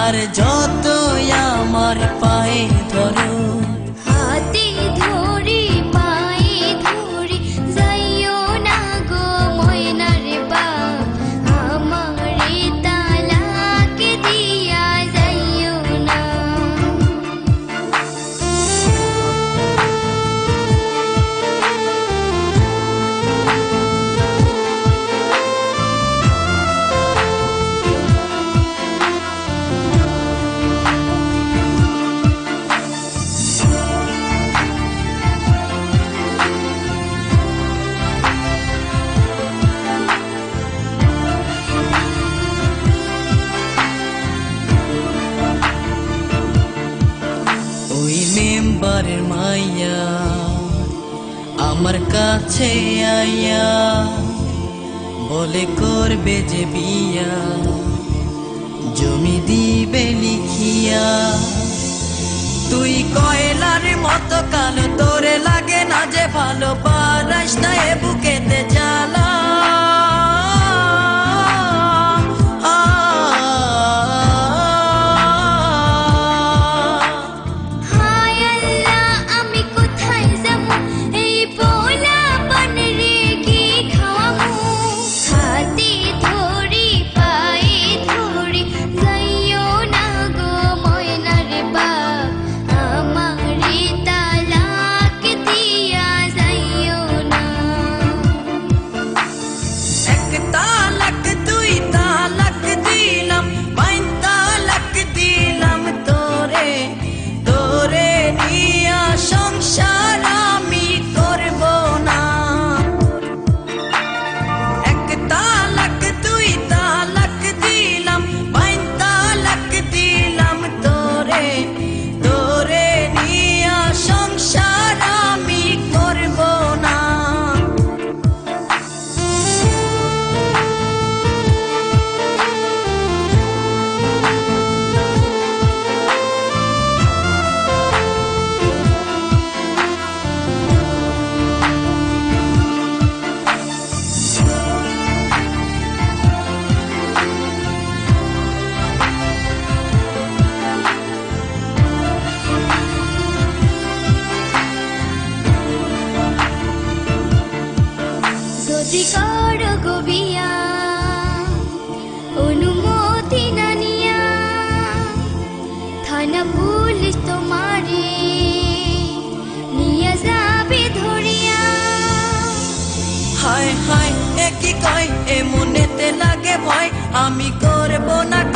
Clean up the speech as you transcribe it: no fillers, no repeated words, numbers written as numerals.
আর যতই আমার পায়ে ধরো হাতে ধরি পায়ে ধরি যাইও না গো ময়নার বাপ আমারে তালাক দিয়া যাইও না মেম্বারের মাইয়া আমার কাছে আইয়া বলে করবে যে বিয়া জমি দিবে লিখিয়া তুই কয়লার মতো কালো তোরে লাগে না যে ভালো পারাস না এ বুকেতে জ্বালা অনুমতি না নিয়া থানা পুলিশ তোমারে নিয়ে যাবে ধরিয়া হায় হায় এ কি কয় এ মনেতে লাগে ভয় আমি করব না